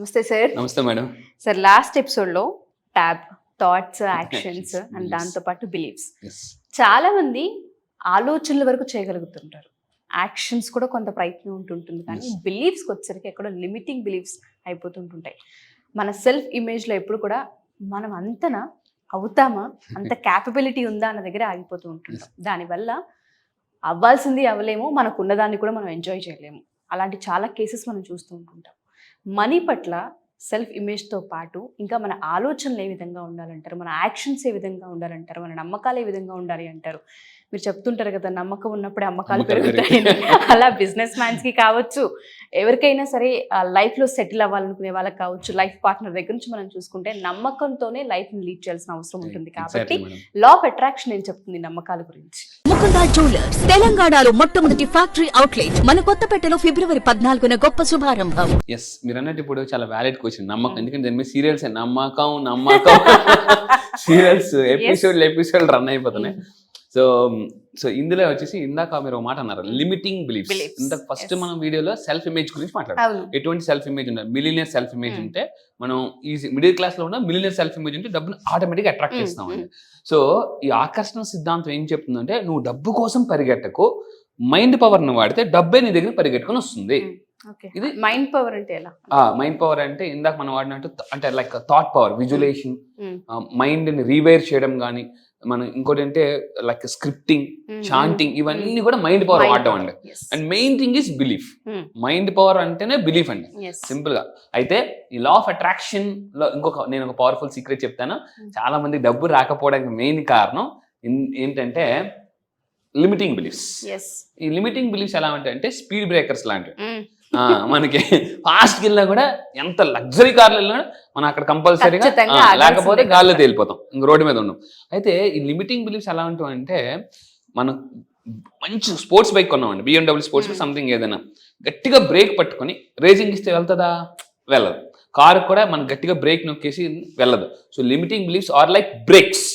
నమస్తే సార్. నమస్తే madam. Sir last ఎపిసోడ్లో ట్యాబ్ థాట్స్, యాక్షన్స్ అండ్ దాంతోపాటు బిలీఫ్స్. చాలా మంది ఆలోచనల వరకు చేయగలుగుతుంటారు, యాక్షన్స్ కూడా కొంత ప్రయత్నం ఉంటుంటుంది, కానీ బిలీఫ్స్కి వచ్చేసరికి ఎక్కడో లిమిటింగ్ బిలీఫ్స్ అయిపోతుంటుంటాయి. మన సెల్ఫ్ ఇమేజ్లో ఎప్పుడు కూడా మనం అంతనా అవుతామా, అంత క్యాపబిలిటీ ఉందా అన్న దగ్గర ఆగిపోతూ ఉంటుంటాం. దానివల్ల అవ్వాల్సింది అవ్వలేము, మనకు ఉన్నదాన్ని కూడా మనం ఎంజాయ్ చేయలేము. అలాంటి చాలా కేసెస్ మనం చూస్తూ ఉంటుంటాం. మనీ పట్ల సెల్ఫ్ ఇమేజ్తో పాటు ఇంకా మన ఆలోచనలు ఏ విధంగా ఉండాలంటారు, మన యాక్షన్స్ ఏ విధంగా ఉండాలంటారు, మన నమ్మకాలు ఏ విధంగా ఉండాలి అంటారు. మీరు చెప్తుంటారు కదా, నమ్మకం ఉన్నప్పుడే అమ్మకాలు పెరుగుతాయి. అలా బిజినెస్ మ్యాన్స్కి కావచ్చు, ఎవరికైనా సరే లైఫ్లో సెటిల్ అవ్వాలనుకునే వాళ్ళకి కావచ్చు, లైఫ్ పార్ట్నర్ దగ్గర నుంచి మనం చూసుకుంటే నమ్మకంతోనే లైఫ్ని లీడ్ చేయాల్సిన అవసరం ఉంటుంది. కాబట్టి లా ఆఫ్ అట్రాక్షన్ ఏం చెప్తుంది నమ్మకాల గురించి? ముకుందా జ్యువెలర్స్ తెలంగాణలో మొట్టమొదటి ఫ్యాక్టరీ అవుట్లెట్ మన కొత్తపేటలో ఫిబ్రవరి 14న గొప్ప శుభారంభం. ఎస్, మీరు అన్నట్టు ఇప్పుడు చాలా వ్యాలిడ్ క్వశ్చన్ నమ్మకం. ఎందుకంటే దాని మీద సీరియల్స్ నమ్మకం సీరియల్స్ ఎపిసోడ్ రన్ అయిపోతున్నాయి. సో ఇందులో వచ్చేసి ఇందాక మీరు ఒక మాట అన్నారు, లిమిటింగ్ బిలీఫ్స్. ఇందాక ఫస్ట్ మనం వీడియోలో సెల్ఫ్ ఇమేజ్ గురించి మాట్లాడాం. ఎటువంటి సెల్ఫ్ ఇమేజ్ ఉండాలి? మిలియనియర్ సెల్ఫ్ ఇమేజ్ ఉంటే మనం ఈజీ, మిడిల్ క్లాస్ లో ఉన్న మిలియనియర్ సెల్ఫ్ ఇమేజ్ ఉంటే డబ్బును ఆటోమేటిక్ అట్రాక్ట్ చేస్తామండి. సో ఈ ఆకర్షణ సిద్ధాంతం ఏం చెప్తుందంటే, నువ్వు డబ్బు కోసం పరిగెట్టకు, మైండ్ పవర్ ను వాడితే డబ్బే నీ దగ్గర పరిగెట్టుకొని వస్తుంది. ఇది మైండ్ పవర్ అంటే ఎలా? మైండ్ పవర్ అంటే ఇందాక మనం వాడినట్టు అంటే like thought power, visualization, mind ని రీవైర్ చేయడం కానీ, మనం ఇంకోటి అంటే లైక్ స్క్రిప్టింగ్, చాంటింగ్, ఇవన్నీ కూడా మైండ్ పవర్ వాడటం అండి. And main thing is belief. Mind power అంటేనే బిలీఫ్ అండి, సింపుల్ గా. అయితే ఈ లా ఆఫ్ అట్రాక్షన్ లో నేను ఒక పవర్ఫుల్ సీక్రెట్ చెప్తాను. చాలా మంది డబ్బు రాకపోవడానికి మెయిన్ కారణం ఏంటంటే లిమిటింగ్ బిలీఫ్స్. ఈ లిమిటింగ్ బిలీఫ్స్ ఎలా ఉంటాయంటే స్పీడ్ బ్రేకర్స్ లాంటివి. మనకి ఫాస్ట్ వెళ్ళినా కూడా, ఎంత లగ్జరీ కార్లు వెళ్ళినా మనం అక్కడ కంపల్సరీగా, లేకపోతే గాల్లో తేలిపోతాం, ఇంక రోడ్డు మీద ఉన్నాం. అయితే ఈ లిమిటింగ్ బిలీఫ్స్ ఎలా ఉంటాయంటే, మనం మంచి స్పోర్ట్స్ బైక్ కొన్నామండి, BMW స్పోర్ట్స్ సంథింగ్, ఏదైనా గట్టిగా బ్రేక్ పట్టుకొని రేసింగ్ ఇస్తే వెళ్తుందా? వెళ్ళదు. కారు కూడా మనం గట్టిగా బ్రేక్ నొక్కేసి వెళ్ళదు. So limiting beliefs are like brakes.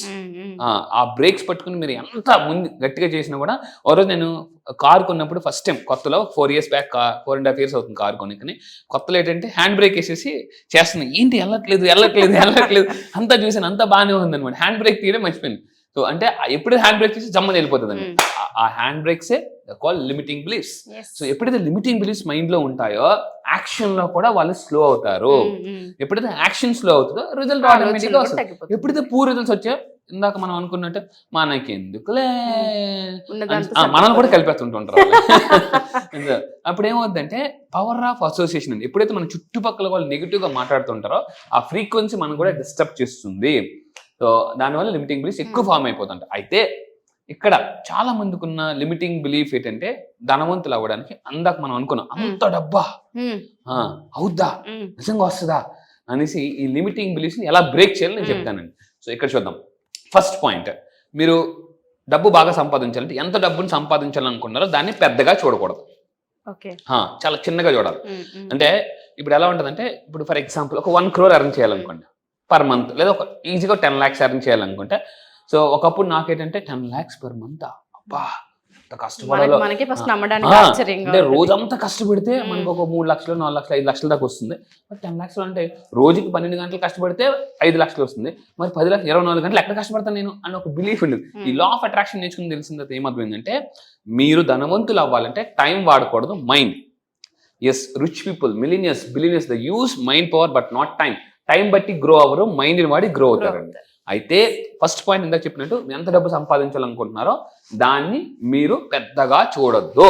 ఆ బ్రేక్స్ పట్టుకుని మీరు ఎంత ముందు గట్టిగా చేసినా కూడా, ఓ రోజు నేను కారు కొన్నప్పుడు ఫస్ట్ టైం కొత్తలో 4 years బ్యాక్, 4.5 years అవుతుంది కారు కొనుక్కుని. కొత్తలో ఏంటంటే హ్యాండ్ బ్రేక్ వేసేసి చేస్తున్నాను, ఏంటి వెళ్ళట్లేదు అంతా చూసాను, అంతా బాగానే ఉంది అనమాట. హ్యాండ్ బ్రేక్ తీయడం మర్చిపోయింది. సో అంటే ఎప్పుడు హ్యాండ్ బ్రేక్ చేసి జమ్మని వెళ్ళిపోతుంది. ఆ హ్యాండ్ బ్రేక్సే కాల్ లిమిటింగ్ బిలీఫ్స్. సో ఎప్పుడైతే లిమిటింగ్ బిలీఫ్స్ మైండ్ లో ఉంటాయో, యాక్షన్ లో కూడా వాళ్ళు స్లో అవుతారు. ఎప్పుడైతే యాక్షన్ స్లో అవుతుందో రిజల్ట్ ఆటోమేటిక్ గా వస్తుంది. ఎప్పుడైతే పూర్ రిజల్ట్స్ వచ్చాయో, ఇందాక మనం అనుకున్నట్టు మనకెందుకులే మనల్ని కూడా కలిపేస్తుంటుంటారు. అప్పుడు ఏమవుతుందంటే పవర్ ఆఫ్ అసోసియేషన్ అండి. ఎప్పుడైతే మన చుట్టుపక్కల వాళ్ళు నెగిటివ్ గా మాట్లాడుతుంటారో, ఆ ఫ్రీక్వెన్సీ మనం కూడా డిస్టర్బ్ చేస్తుంది. సో దానివల్ల లిమిటింగ్ బిలీఫ్స్ ఎక్కువ ఫామ్ అయిపోతుంటాయి. అయితే ఇక్కడ చాలా మందికి ఉన్న లిమిటింగ్ బిలీఫ్ ఏంటంటే, ధనవంతులు అవ్వడానికి అందాక మనం అనుకున్నాం, అంత డబ్బా అవుద్దా, నిజంగా వస్తుందా అనేసి ఈ లిమిటింగ్ బిలీఫ్స్ ని ఎలా బ్రేక్ చేయాలని నేను చెప్తానండి. సో ఇక్కడ చూద్దాం. ఫస్ట్ పాయింట్, మీరు డబ్బు బాగా సంపాదించాలంటే ఎంత డబ్బుని సంపాదించాలనుకున్నారో దాన్ని పెద్దగా చూడకూడదు, చాలా చిన్నగా చూడాలి. అంటే ఇప్పుడు ఎలా ఉంటుందంటే, ఇప్పుడు ఫర్ ఎగ్జాంపుల్ ఒక 1 crore ఎర్న్ చేయాలనుకోండి పర్ మంత్, లేదా ఒక ఈజీగా 10 lakhs ఎర్న్ చేయాలనుకుంటే, సో ఒకప్పుడు నాకేంటంటే 10 lakhs per month, అబ్బా కష్టపడాలో అంటే రోజంతా కష్టపడితే మనకు ఒక 3 లక్షలు 4 లక్షలు 5 లక్షల దాకా వస్తుంది. మరి 10 lakhs అంటే రోజుకి 12 గంటలు కష్టపడితే 5 లక్షలు వస్తుంది. మరి 10 లక్షలు 24 గంటలు ఎక్కడ కష్టపడతాను నేను అని ఒక బిలీఫ్ ఉండదు. ఈ లా ఆఫ్ అట్రాక్షన్ నేర్చుకుని తెలిసింది ఏమర్థమైందంటే, మీరు ధనవంతులు అవ్వాలంటే టైం వాడకూడదు, mind. Yes, rich people, millionaires, billionaires, they use mind power but not time. Time బట్టి గ్రో అవ్వరు, మైండ్ని వాడి గ్రో అవుతారండి. అయితే ఫస్ట్ పాయింట్ ఇందాక చెప్పినట్టు, ఎంత డబ్బు సంపాదించాలనుకుంటున్నారో దాన్ని మీరు పెద్దగా చూడొద్దు.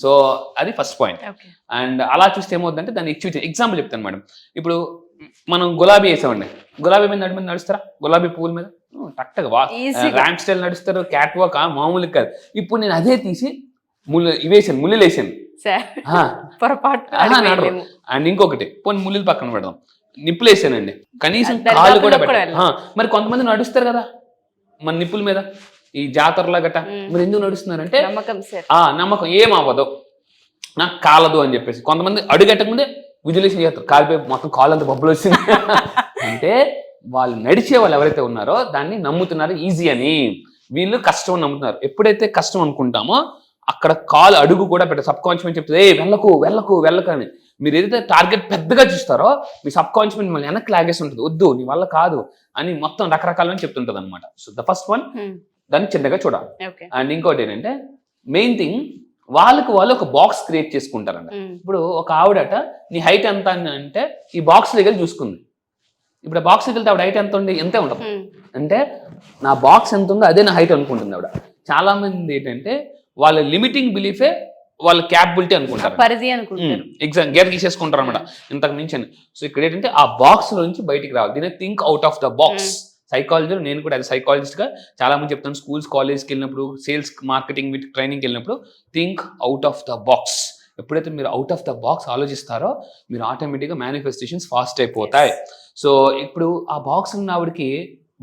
సో అది ఫస్ట్ పాయింట్. అండ్ అలా చూస్తే ఏమవుతుందంటే దాన్ని ఎగ్జాంపుల్ చెప్తాను మేడం. ఇప్పుడు మనం గులాబీ వేసామండి, గులాబీ మీద నడుస్తారా? గులాబీ పువ్వుల మీద టక్కగా ర్యాంప్ స్టైల్ నడుస్తారు, క్యాట్ వాక్ మామూలు కాదు. ఇప్పుడు నేను అదే తీసి ముళ్ళు వేసాను, అండ్ ఇంకొకటి పోనీ ముళ్ళు పక్కన పెడదాం, నిప్పులు వేసానండి, కనీసం కాళ్ళు కూడా పెట్టాను. మరి కొంతమంది నడుస్తారు కదా మన నిప్పుల మీద, ఈ జాతరలో గట్ట, మరి ఎందుకు నడుస్తున్నారంటే నమ్మకం, ఏం అవ్వదు, నాకు కాలదు అని చెప్పేసి. కొంతమంది అడుగెట్టక ముందే విజువలైజేషన్ చేస్తారు, కాలిపోయి మొత్తం కాళ్ళు అంతా బొబ్బులు వచ్చింది అంటే వాళ్ళు నడిచే వాళ్ళు ఎవరైతే ఉన్నారో దాన్ని నమ్ముతున్నారు ఈజీ అని. వీళ్ళు కష్టం అని నమ్ముతున్నారు. ఎప్పుడైతే కష్టం అనుకుంటామో అక్కడ కాలు అడుగు కూడా పెట్ట సబ్ కాన్షియస్ చెప్తుంది, వెళ్ళకు వెళ్ళకు వెళ్ళకు అని. మీరు ఏదైతే టార్గెట్ పెద్దగా చూస్తారో మీ సబ్ కాన్షియస్ మిమ్మల్ని వెనక్కి లాగేసి ఉంటుంది, వద్దు నీ వల్ల కాదు అని మొత్తం రకరకాలని చెప్తుంటది అనమాట. సో ద ఫస్ట్ వన్ దాన్ని చిన్నగా చూడాలి. అండ్ ఇంకోటి ఏంటంటే మెయిన్ థింగ్ వాళ్ళకు వాళ్ళు ఒక బాక్స్ క్రియేట్ చేసుకుంటారంట. ఇప్పుడు ఒక ఆవిడట నీ హైట్ ఎంత అని అంటే ఈ బాక్స్ దగ్గర చూసుకుంది. ఇప్పుడు ఆ బాక్స్ వెళ్తే ఆవిడ హైట్ ఎంత ఉంది, ఎంతే ఉంటుంది అంటే నా బాక్స్ ఎంత ఉందో అదే నా హైట్ అనుకుంటుంది ఆవిడ. చాలా మంది ఏంటంటే వాళ్ళ లిమిటింగ్ బిలీఫే వాళ్ళ క్యాపబిలిటీ అనుకుంటారు, పరిధి అనుకుంటారు, ఎగ్జామ్ గేర్ తీసేసుకుంటారు అనమాట ఇంతకు మించి. సో ఇక్కడ ఏంటంటే ఆ బాక్స్ లో నుంచి బయటికి రావాలి, దీని think out of the box. సైకాలజీలో నేను కూడా అది సైకాలజిస్ట్ గా చాలా మంది చెప్తాను, స్కూల్స్ కాలేజ్కి వెళ్ళినప్పుడు సేల్స్ మార్కెటింగ్ విత్ ట్రైనింగ్కి వెళ్ళినప్పుడు think out of the box. ఎప్పుడైతే మీరు అవుట్ ఆఫ్ ద బాక్స్ ఆలోచిస్తారో మీరు ఆటోమేటిక్గా మేనిఫెస్టేషన్స్ ఫాస్ట్ అయిపోతాయి. సో ఇప్పుడు ఆ బాక్స్ ఉన్న ఆవిడకి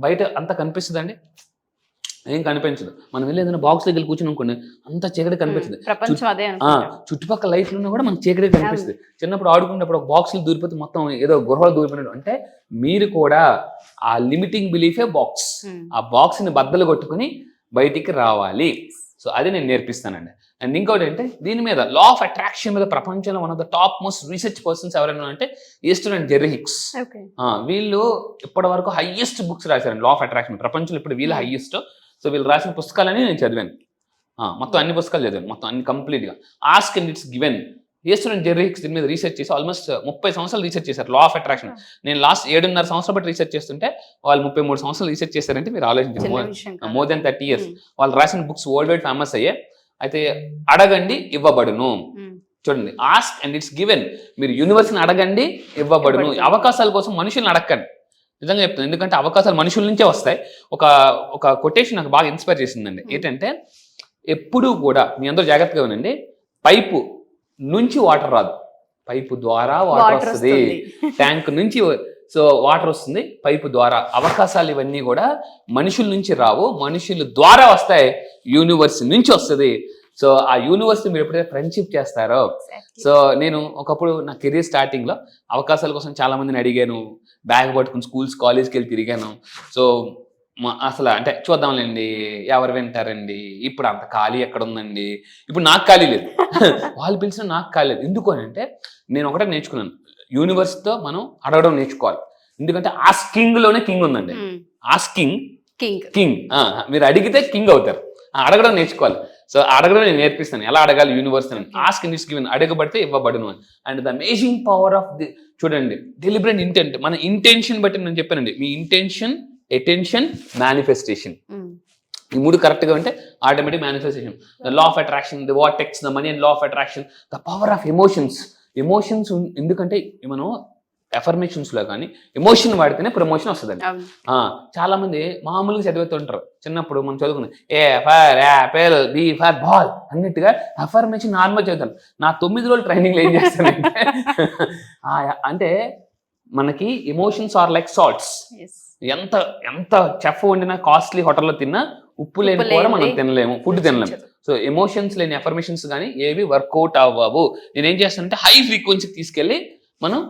బయట అంత కనిపిస్తుందండి, ఏం కనిపించదు. మనం వెళ్ళి ఏదైనా బాక్స్ దగ్గర కూర్చొని అనుకోండి అంత చీకటి కనిపిస్తుంది, చుట్టుపక్కల లైట్లు ఉన్నా కూడా మనకు చీకటి కనిపిస్తుంది. చిన్నప్పుడు ఆడుకున్నప్పుడు ఒక బాక్స్లో దూరిపోతే మొత్తం ఏదో గృహలో దూరిపోయినట్టు. అంటే మీరు కూడా ఆ లిమిటింగ్ బిలీఫే బాక్స్, ఆ బాక్స్ ని బద్దలు కొట్టుకుని బయటికి రావాలి. సో అది నేను నేర్పిస్తానండి. అండ్ ఇంకోటి అంటే దీని మీద లా ఆఫ్ అట్రాక్షన్ మీద ప్రపంచంలో one of the top most research persons ఎవరైనా అంటే ఈస్టర్ అండ్ జెర్రీ హిక్స్. వీళ్ళు ఇప్పటి వరకు హైయెస్ట్ బుక్స్ రాశారండి లా ఆఫ్ అట్రాక్షన్ ప్రపంచంలో. ఇప్పుడు వీళ్ళు హైయెస్ట్. సో వీళ్ళు రాసిన పుస్తకాలని నేను చదివాను, మొత్తం అన్ని పుస్తకాలు చదివాను, మొత్తం అన్ని కంప్లీట్గా. Ask and it's given. Easter and Jerry Hicks దీని మీద రీసెర్చ్ చేసి ఆల్మోస్ట్ 30 సంవత్సరాలు రీసెర్చ్ చేశారు లా ఆఫ్ అట్రాక్షన్. నేను లాస్ట్ 7.5 సంవత్సరాలు బట్టి రీసెర్చ్ చేస్తుంటే వాళ్ళు 33 సంవత్సరాలు రీసెర్చ్ చేశారంటే మీరు ఆలోచించారు, మోర్ దెన్ 30 years. వాళ్ళు రాసిన బుక్స్ వరల్డ్ వైడ్ ఫేమస్ అయ్యాయి. అయితే అడగండి ఇవ్వబడును, చూడండి ఆస్క్ అండ్ ఇట్స్ గివెన్. మీరు యూనివర్స్ని అడగండి ఇవ్వబడును. అవకాశాల కోసం మనుషుల్ని అడగండి, నిజంగా చెప్తాను, ఎందుకంటే అవకాశాలు మనుషుల నుంచే వస్తాయి. ఒక కొటేషన్ నాకు బాగా ఇన్స్పైర్ చేసిందండి. ఏంటంటే ఎప్పుడూ కూడా మీ అందరూ జాగ్రత్తగా ఉండండి, పైపు నుంచి వాటర్ రాదు, పైపు ద్వారా వాటర్ వస్తుంది. ట్యాంక్ నుంచి సో వాటర్ వస్తుంది పైపు ద్వారా. అవకాశాలు ఇవన్నీ కూడా మనుషుల నుంచి రావు, మనుషుల ద్వారా వస్తాయి, యూనివర్స్ నుంచి వస్తుంది. సో ఆ యూనివర్స్ మీరు ఎప్పుడైతే ఫ్రెండ్షిప్ చేస్తారో, సో నేను ఒకప్పుడు నా కెరీర్ స్టార్టింగ్ లో అవకాశాల కోసం చాలా మందిని అడిగాను, బ్యాగ్ పట్టుకుని స్కూల్స్ కాలేజ్కి వెళ్ళి తిరిగాను. సో అసలు అంటే చూద్దాంలేండి ఎవరు వింటారండి, ఇప్పుడు అంత ఖాళీ ఎక్కడ ఉందండి, ఇప్పుడు నాకు ఖాళీ లేదు, వాళ్ళు పిలిచిన నాకు ఖాళీ లేదు. ఎందుకు అని అంటే నేను ఒకటే నేర్చుకున్నాను, యూనివర్స్తో మనం అడగడం నేర్చుకోవాలి. ఎందుకంటే ఆస్కింగ్ లోనే కింగ్ ఉందండి. Asking king. మీరు అడిగితే కింగ్ అవుతారు, అడగడం నేర్చుకోవాలి. సో అడగడం నేను నేర్పిస్తాను, ఎలా అడగాలి యూనివర్స్ అని. ఆస్క్ అండ్ ఇట్స్ గివెన్, అడగబడితే ఇవ్వబడును అని. And the amazing power of the, చూడండి డెలిబరేట్ ఇంటెంట్, మన ఇంటెన్షన్ బట్టి నేను చెప్పానండి, మీ ఇంటెన్షన్, అటెన్షన్, మేనిఫెస్టేషన్, ఈ 3 కరెక్ట్గా ఉంటే automatic manifestation. The law of attraction, the vortex, the money and law of attraction, the power of emotions. Emotions ఎందుకంటే మనం ఎఫర్మేషన్స్ లో కానీ ఎమోషన్ వాడితేనే ప్రమోషన్ వస్తుందండి. చాలా మంది మామూలుగా చదివేస్తుంటారు, చిన్నప్పుడు మనం చదువుకున్నాం A for apple, B for ball అన్నట్టుగా అఫర్మేషన్ నార్మల్ చదువుతాను. నా 9 రోజులు ట్రైనింగ్ ఏం చేస్తానంటే అంటే మనకి ఎమోషన్స్ ఆర్ లైక్ సాల్ట్స్. ఎంత ఎంత చెఫ్ వండినా కాస్ట్లీ హోటల్లో తిన్నా ఉప్పు లేని కూడా మనం తినలేము, ఫుడ్ తినలేము. సో ఎమోషన్స్ లేని అఫర్మేషన్స్ కానీ ఏవి వర్కౌట్ అవ్వవు. నేనేం చేస్తానంటే హై ఫ్రీక్వెన్సీకి తీసుకెళ్ళి మనం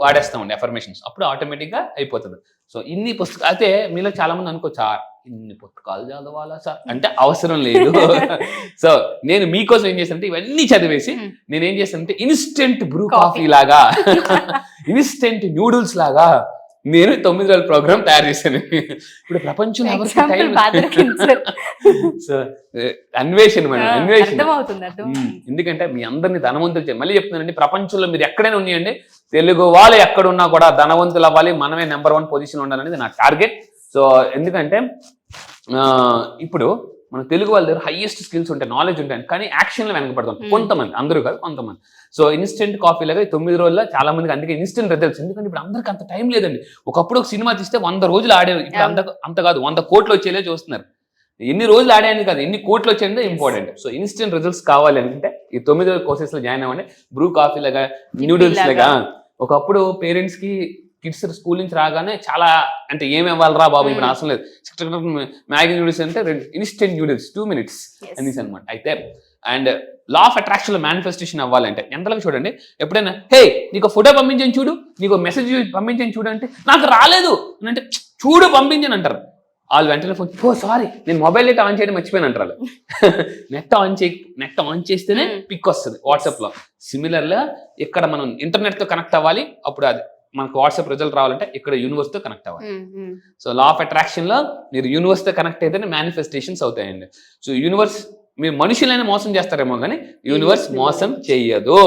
వాడేస్తామండి అఫర్మేషన్స్, అప్పుడు ఆటోమేటిక్గా అయిపోతుంది. సో ఇన్ని పుస్తకాలు అయితే మీలో చాలా మంది అనుకోవచ్చు, ఇన్ని పుస్తకాలు చదవాలా సార్ అంటే అవసరం లేదు. సో నేను మీకోసం ఏం చేస్తానంటే ఇవన్నీ చదివేసి నేనేం చేస్తానంటే ఇన్స్టెంట్ బ్రూ కాఫీ లాగా, ఇన్స్టెంట్ న్యూడిల్స్ లాగా నేను 9 రోజుల ప్రోగ్రామ్ తయారు చేశాను. ఇప్పుడు ప్రపంచంలో అన్వేషణ మేడం, అన్వేషణ. ఎందుకంటే మీ అందరినీ ధనవంతులు చేయాలి. మళ్ళీ చెప్తున్నానండి, ప్రపంచంలో మీరు ఎక్కడైనా ఉన్నాయండి, తెలుగు వాళ్ళు ఎక్కడున్నా కూడా ధనవంతులు అవ్వాలి, మనమే నెంబర్ 1 పొజిషన్ ఉండాలనేది నా టార్గెట్. సో ఎందుకంటే ఇప్పుడు మన తెలుగు వాళ్ళ దగ్గర హైయెస్ట్ స్కిల్స్ ఉంటాయి, నాలెడ్జ్ ఉంటాయి, కానీ యాక్షన్లో వెనకబడుతుంది కొంతమంది, అందరూ కాదు కొంతమంది. సో ఇన్స్టెంట్ కాఫీ లాగా 9 రోజుల్లో చాలా మందికి అందుకే ఇన్స్టెంట్ రిజల్ట్స్. ఎందుకంటే ఇప్పుడు అందరికి అంత టైం లేదండి. ఒకప్పుడు ఒక సినిమా తీస్తే 100 రోజులు ఆడేవి, ఇప్పుడు అంత కాదు, 100 కోట్లు వచ్చేలా చూస్తున్నారు. ఎన్ని రోజులు ఆడాయని కాదు, ఎన్ని కోట్లు వచ్చేది ఇంపార్టెంట్. సో ఇన్స్టెంట్ రిజల్ట్స్ కావాలి అనుకుంటే ఈ 9 రోజుల కోర్సెస్ లో జాయిన్ అవ్వండి. బ్రూ కాఫీ లాగా, న్యూడిల్స్ లాగా. ఒకప్పుడు పేరెంట్స్ కి కిడ్స్ స్కూల్ నుంచి రాగానే చాలా అంటే ఏమి ఇవ్వాలరా బాబు, ఇప్పుడు అవసరం లేదు, మ్యాగీ న్యూడిల్స్ అంటే ఇన్స్టెంట్ న్యూడిల్స్ 2 minutes అనేసి అనమాట. అయితే అండ్ లా ఆఫ్ అట్రాక్షన్ లో మేనిఫెస్టేషన్ అవ్వాలంటే ఎంతలాగా చూడండి, ఎప్పుడైనా హే నీకు ఫోటో పంపించని చూడు, నీకు మెసేజ్ పంపించని చూడు అంటే నాకు రాలేదు అని అంటే చూడు పంపించని అంటారు. వాళ్ళు వెంటనే ఫోన్, ఓ సారీ నేను మొబైల్ నెట్ ఆన్ చేయడం మర్చిపోయాను అంటారు. నెట్ ఆన్ చేస్తేనే పిక్ వస్తుంది వాట్సాప్ లో. సిమిలర్గా ఇక్కడ మనం ఇంటర్నెట్ తో కనెక్ట్ అవ్వాలి, అప్పుడు అది మనకు వాట్సాప్ రిజల్ట్ రావాలంటే ఇక్కడ యూనివర్స్ తో కనెక్ట్ అవ్వాలి. సో లా ఆఫ్ అట్రాక్షన్ లో మీరు యూనివర్స్ తో కనెక్ట్ అయితేనే మేనిఫెస్టేషన్స్ అవుతాయండి. సో యూనివర్స్ మీరు మనుషులైనా మోసం చేస్తారేమో కానీ యూనివర్స్ మోసం చెయ్యదు.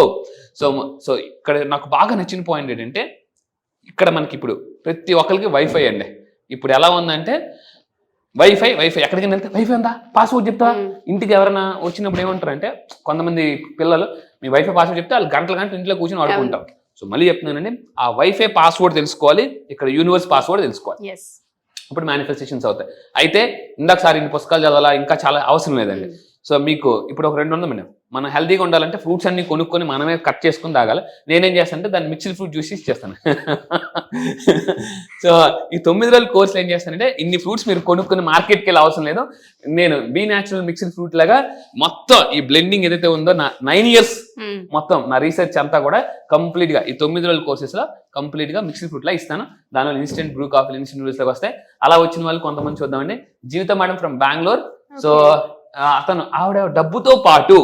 సో సో ఇక్కడ నాకు బాగా నచ్చిన పాయింట్ ఏంటంటే, ఇక్కడ మనకి ఇప్పుడు ప్రతి ఒక్కరికి వైఫై అండి. ఇప్పుడు ఎలా ఉందంటే వైఫై ఎక్కడికి వెళ్తే వైఫై ఉందా, పాస్వర్డ్ చెప్తా. ఇంటికి ఎవరైనా వచ్చినప్పుడు ఏమంటారంటే కొంతమంది పిల్లలు మీ వైఫై పాస్వర్డ్ చెప్తే వాళ్ళు గంటలు ఇంట్లో కూర్చొని ఆడుకుంటారు. సో మళ్ళీ చెప్తున్నానండి, ఆ వైఫై పాస్వర్డ్ తెలుసుకోవాలి, ఇక్కడ యూనివర్స్ పాస్వర్డ్ తెలుసుకోవాలి, ఇప్పుడు మేనిఫెస్టేషన్స్ అవుతాయి. అయితే ఇందాక సార్ ఇన్ని పుస్తకాలు చదవాలా, ఇంకా చాలా అవసరం లేదండి. సో మీకు ఇప్పుడు ఒక 200 మేడం, మనం హెల్తీగా ఉండాలంటే ఫ్రూట్స్ అన్ని కొనుక్కొని మనమే కట్ చేసుకుని తాగాలి. నేనేం చేస్తానంటే దాన్ని మిక్స్డ్ ఫ్రూట్ జ్యూస్ ఇచ్చేస్తాను. సో ఈ 9 రోజుల కోర్సులు ఏం చేస్తానంటే ఇన్ని ఫ్రూట్స్ మీరు కొనుక్కొని మార్కెట్కి వెళ్ళి అవసరం లేదు, నేను బీ న్యాచురల్ మిక్స్డ్ ఫ్రూట్ లాగా మొత్తం ఈ బ్లెండింగ్ ఏదైతే ఉందో నా 9 years మొత్తం నా రీసెర్చ్ అంతా కూడా కంప్లీట్ గా ఈ 9 రోజుల కోర్సెస్ లో కంప్లీట్ గా మిక్స్డ్ ఫ్రూట్ లా ఇస్తాను. దానివల్ల instant Bru coffee, instant noodles లాగా వస్తాయి. అలా వచ్చిన వాళ్ళు కొంతమంది చూద్దామండి. Jeevitha madam from Bengaluru. So అతను ఆవిడ డబ్బుతో పాటు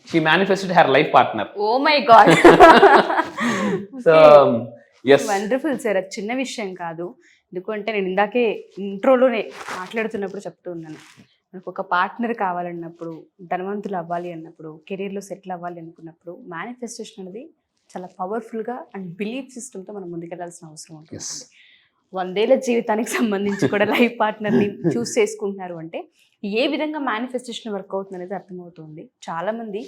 she manifested her life partner. Oh my God. So yes, wonderful sir. అది చిన్న విషయం కాదు. ఎందుకంటే నేను ఇందాకే ఇంట్రోలోనే మాట్లాడుతున్నప్పుడు చెప్తూ ఉన్నాను, మనకు ఒక పార్ట్నర్ కావాలన్నప్పుడు, ధనవంతులు అవ్వాలి అన్నప్పుడు, కెరీర్లో సెటిల్ అవ్వాలి అనుకున్నప్పుడు మేనిఫెస్టేషన్ అనేది చాలా పవర్ఫుల్గా అండ్ బిలీఫ్ సిస్టమ్తో మనం ముందుకెళ్లాల్సిన అవసరం ఉంటుంది. 100 ఏళ్ల జీవితానికి సంబంధించి కూడా లైఫ్ పార్ట్నర్ని చూస్ చేసుకుంటున్నారు అంటే ఏ విధంగా మేనిఫెస్టేషన్ వర్క్ అవుతుంది అనేది అర్థమవుతుంది. చాలామంది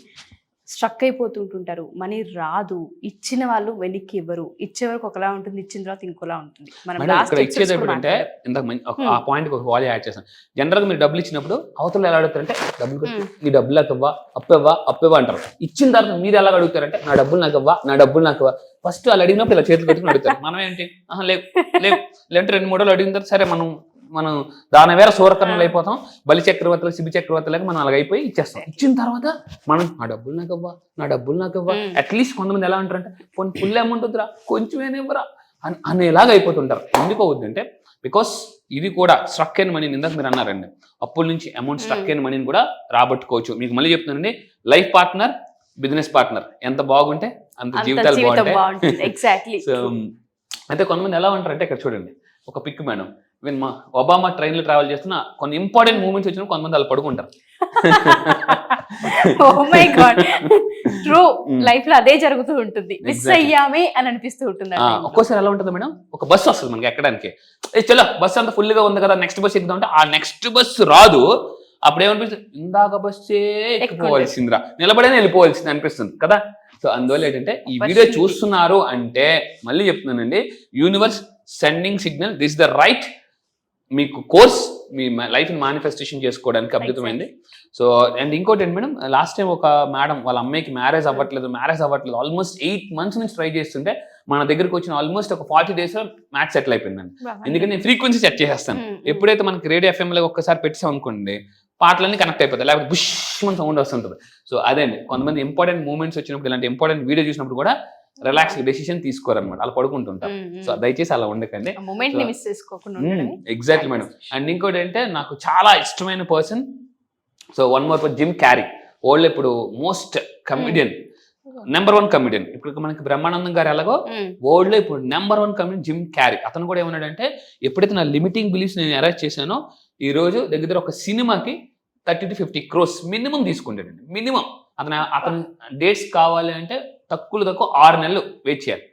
స్ట్రక్ అయిపోతుంటుంటారు, మనీ రాదు, ఇచ్చిన వాళ్ళు వెనక్కి ఇవ్వరు, ఇచ్చే వరకు ఒకలా ఉంటుంది, ఇచ్చిన తర్వాత ఇంకోలా ఉంటుంది. మనం ఇక్కడ ఇచ్చేది ఎప్పుడంటే ఇంతకు ఆ పాయింట్ ఒక వాల్యూ యాడ్ చేస్తాను. జనరల్ గా మీరు డబ్బులు ఇచ్చినప్పుడు అవతల ఎలా అడుగుతారంటే డబ్బులు నీ డబ్బులు నాకు ఇవ్వా, అప్పేవా అంటారు. ఇచ్చిన తర్వాత మీరు ఎలా అడుగుతారంటే నా డబ్బులు నాకు ఇవ్వా, నా డబ్బులు నాకు ఇవ్వా. ఫస్ట్ వాళ్ళు అడిగినప్పుడు ఇలా చేతులు పెట్టుకుని అడుగుతారు. మనం ఏంటి లేదంటే 2-3 రోజులు అడిగిన తర్వాత సరే మనం దాని వేరే సూరకర్ణలు అయిపోతాం, బలి చక్రవర్తులు, శిబి చక్రవర్తులకు మనం అలాగైపోయి ఇచ్చేస్తాం. ఇచ్చిన తర్వాత మనం నా డబ్బులు నాకు ఇవ్వా, అట్లీస్ట్ కొంతమంది ఎలా అంటారంటే కొన్ని ఫుల్ అమౌంట్ వద్దురా, కొంచెమేనే ఇవ్వరా అనేలాగా అయిపోతుంటారు. ఎందుకు అవుతుందంటే బికాస్ ఇది కూడా స్ట్రక్ అయిన మనీని, ఇందాక మీరు అన్నారండి అప్పుల నుంచి అమౌంట్ స్ట్రక్ అయిన మనీని కూడా రాబట్టుకోవచ్చు. మీకు మళ్ళీ చెప్తున్నానండి, లైఫ్ పార్ట్నర్, బిజినెస్ పార్ట్నర్ ఎంత బాగుంటే అంత జీవితాలు బాగుంటాయి. ఎగ్జాక్ట్లీ. సో అయితే కొంతమంది ఎలా ఉంటారంటే ఇక్కడ చూడండి ఒక పిక్ మేడం, మా ఒబామా ట్రైన్లో ట్రావెల్ చేస్తున్న కొన్ని ఇంపార్టెంట్ మూమెంట్స్ వచ్చిన కొంతమంది వాళ్ళు పడుకుంటారు. Oh my God, true. Life లో అదే జరుగుతూ ఉంటుంది, మిస్ అయ్యామే అని అనిపిస్తూ ఉంటుంది. ఒక్కోసారి ఎలా ఉంటుంది మేడం, ఒక బస్సు వస్తుంది మనకి ఎక్కడానికి, చలో బస్సు అంతా ఫుల్ గా ఉంది కదా నెక్స్ట్ బస్ ఎక్కుదాం అంటే ఆ నెక్స్ట్ బస్సు రాదు. అప్పుడు ఏమనిపిస్తుంది, ఇందాక బస్సే ఎక్కిపోవాల్సిందిరా, నిలబడే వెళ్ళిపోవాల్సింది అనిపిస్తుంది కదా. సో అందువల్ల ఏంటంటే ఈ వీడియో చూస్తున్నారు అంటే మళ్ళీ చెప్తున్నానండి, universe sending signal, this the right మీకు కోర్స్ మీ లైఫ్ మేనిఫెస్టేషన్ చేసుకోవడానికి అద్భుతమైంది. సో అండ్ ఇంకోటి ఏంటి మేడం, లాస్ట్ టైం ఒక మేడం వాళ్ళ అమ్మాయికి మ్యారేజ్ అవ్వట్లేదు ఆల్మోస్ట్ 8 months నుంచి ట్రై చేస్తుంటే మన దగ్గరకు వచ్చిన ఆల్మోస్ట్ ఒక 40 days లో మ్యాచ్ సెటిల్ అయిపోయిందండి. ఎందుకంటే నేను ఫ్రీక్వెన్సీ సెట్ చేసేస్తాను. ఎప్పుడైతే మనకి రేడియో FM లో ఒక్కసారి పెట్టాం అనుకోండి, పాటలన్నీ కనెక్ట్ అయిపోతాయి, లేకపోతే బుష్ మన సౌండ్ వస్తుంటుంది. సో అదే అండి, కొంతమంది ఇంపార్టెంట్ మూమెంట్స్ వచ్చినప్పుడు, ఇలాంటి ఇంపార్టెంట్ వీడియో చూసినప్పుడు కూడా రిలాక్స్ డెసిషన్ తీసుకోరనమాట, అలా పడుకుంటుంటారు. సో దయచేసి అలా ఉండకండి, ఎగ్జాక్ట్లీ మేడం. అండ్ ఇంకోటి అంటే నాకు చాలా ఇష్టమైన person, so one more Jim Carrey, world ఇప్పుడు మోస్ట్ కమెడియన్, నెంబర్ 1 కమెడియన్. ఇప్పుడు మనకి బ్రహ్మానందం గారు ఎలాగో వరల్డ్ లో ఇప్పుడు నెంబర్ 1 కమెడియన్ జిమ్ క్యారీ. అతను కూడా ఏమన్నాడంటే, ఎప్పుడైతే నా లిమిటింగ్ బిలీఫ్స్ నేను అరెస్ట్ చేశానో ఈ రోజు దగ్గర ఒక సినిమాకి 30 to 50 crores మినిమం తీసుకుంటాడండి. మినిమం అతను డేట్స్ కావాలి అంటే తక్కువ 6 నెలలు వెయిట్ చేయాలి,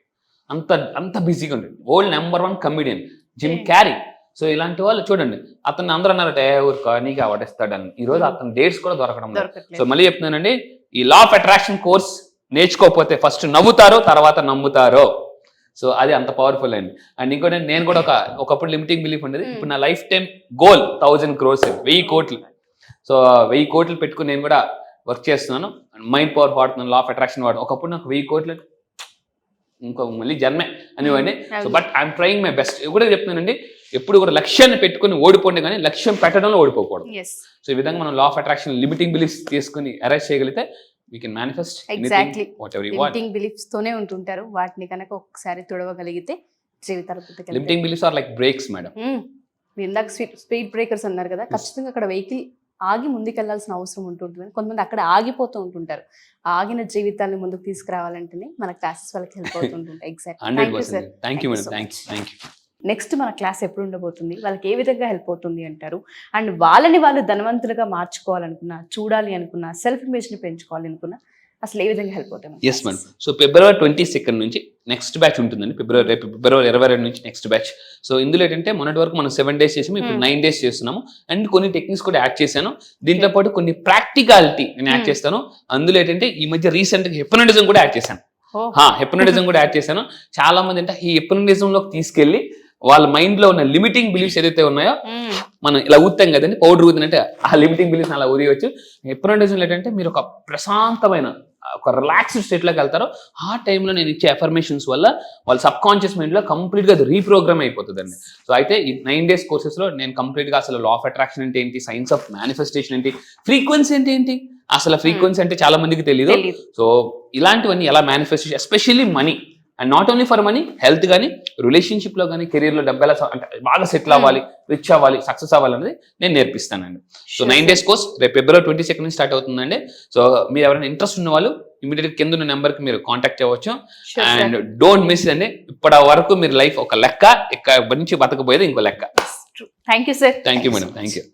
అంత బిజీగా ఉంటుంది. World number 1 comedian Jim Carrey. So ఇలాంటి వాళ్ళు చూడండి, అతన్ని అందరూ అన్నారట ఊరుకో నీకు అవార్డిస్తాడని. ఈ రోజు అతని డేట్స్ కూడా దొరకడం లేదు. సో మళ్ళీ చెప్తున్నానండి, ఈ లా ఆఫ్ అట్రాక్షన్ కోర్స్ నేర్చుకోకపోతే ఫస్ట్ నవ్వుతారో తర్వాత నమ్ముతారో. సో అది అంత పవర్ఫుల్ అండి. అండ్ ఇంకోటి నేను కూడా ఒకప్పుడు లిమిటింగ్ బిలీఫ్ ఉండేది, ఇప్పుడు నా లైఫ్ టైం గోల్ 1000 crores, 1000 కోట్లు. సో 1000 కోట్లు పెట్టుకుని నేను కూడా వర్క్ చేస్తున్నాను. మైండ్ పవర్ వాడుతున్నాను, లా ఆఫ్ అట్రాక్షన్ వాడు. ఒకప్పుడు నాకు 1000 కోట్లు ఇంకో మళ్ళీ జన్మే అనివ్వండి. So but I'm trying my best. కూడా చెప్తున్నానండి, ఎప్పుడు కూడా లక్ష్యాన్ని పెట్టుకుని ఓడిపోండి, కానీ లక్ష్యం పెట్టడంలో ఓడిపోకూడదు. సో ఈ విధంగా మనం లా ఆఫ్ అట్రాక్షన్ లిమిటింగ్ బిలీఫ్స్ తీసుకుని అరెస్ట్ చేయగలిగితే we can manifest exactly whatever you want. limiting beliefs తోనే ఉంటుంటారు, వాటిని కనుక ఒకసారి తొడవగలిగితే జీవితాలు limiting beliefs are like brakes madam. మీరు ఇందాక స్పీడ్ బ్రేకర్స్ అన్నారు కదా, ఖచ్చితంగా అక్కడ వెహికల్ ఆగి ముందుకెళ్లాల్సిన అవసరం ఉంటుంటుంది. కొంతమంది అక్కడ ఆగిపోతూ ఉంటుంటారు. ఆగిన జీవితాన్ని ముందుకు తీసుకురావాలంటేనే మన క్లాసెస్ వాళ్ళకి హెల్ప్ అవుతుంటుంటాయి. Exact. 100%. Thank you madam, thank you. Next మన క్లాస్ ఎప్పుడు ఉండబోతుంది, వాళ్ళకి ఏ విధంగా హెల్ప్ అవుతుంది అంటారు? అండ్ వాళ్ళని వాళ్ళు ధనవంతులుగా మార్చుకోవాలనుకున్నా, చూడాలి అనుకున్నా, సెల్ఫ్ ఇమేజ్ ని పెంచుకోవాలి అనుకున్నా అసలు ఏ విధంగా హెల్ప్ అవుతాయి? Yes madam. సో ఫిబ్రవరి 22 నుంచి నెక్స్ట్ బ్యాచ్ ఉంటుందండి. ఫిబ్రవరి 22 నుంచి నెక్స్ట్ బ్యాచ్. సో ఇందులో ఏంటంటే మొన్నటి వరకు మనం 7 days చేసాము, ఇప్పుడు 9 days చేస్తున్నాము. అండ్ కొన్ని టెక్నిక్స్ కూడా యాడ్ చేశాను. దీంతో పాటు కొన్ని ప్రాక్టికాలిటీ నేను యాడ్ చేస్తాను. అందులో ఏంటంటే ఈ మధ్య రీసెంట్ గా హిప్నోటిజం కూడా యాడ్ చేశాను. హిప్నోటిజం కూడా యాడ్ చేశాను. చాలా మంది అంటే ఈ హిప్నోటిజం లోకి తీసుకెళ్లి వాళ్ళ మైండ్ లో ఉన్న లిమిటింగ్ బిలీఫ్స్ ఏదైతే ఉన్నాయో, మనం ఇలా ఊతాం కదండి, పౌడర్ ఊదినట్టే ఆ లిమిటింగ్ బిలీఫ్స్ అలా ఊదివచ్చు. హిప్నోటిజం ఏంటంటే మీరు ఒక ప్రశాంతమైన ఒక రిలాక్స్డ్ స్టేట్ లోకి వెళ్తారో, ఆ టైంలో నేను ఇచ్చే అఫర్మేషన్స్ వల్ల వాళ్ళ సబ్ కాన్షియస్ మైండ్ లో కంప్లీట్ గా అది రీప్రోగ్రామ్ అయిపోతుందండి. సో అయితే ఈ 9 days కోర్సెస్ లో నేను కంప్లీట్ గా అసలు లా ఆఫ్ అట్రాక్షన్ అంటే ఏంటి, సైన్స్ ఆఫ్ మేనిఫెస్టేషన్ ఏంటి, ఫ్రీక్వెన్సీ అంటే ఏంటి, అసలు ఫ్రీక్వెన్సీ అంటే చాలా మందికి తెలియదు. సో ఇలాంటివన్నీ ఎలా manifestation, especially money, and not only for money, health కానీ, రిలేషన్షిప్ లో కానీ, కెరీర్ లో డబ్బు ఎలా అంటే బాగా సెటిల్ అవ్వాలి, రిచ్ అవ్వాలి, సక్సెస్ అవ్వాలి అనేది నేను నేర్పిస్తానండి. సో 9 days కోర్స్ రేపు ఫిబ్రవరి 22 నుంచి స్టార్ట్ అవుతుందండి. సో మీరు ఎవరైనా ఇంట్రెస్ట్ ఉన్న వాళ్ళు ఇమీడియట్ కింద ఉన్న నెంబర్ కి మీరు కాంటాక్ట్ అవ్వచ్చు. అండ్ డోంట్ మిస్ అండి, ఇప్పటి వరకు మీరు లైఫ్ ఒక లెక్క, ఇక్కడ నుంచి బతకపోయేది ఇంకో లెక్క. Thank you sir. Thank you madam, thank you.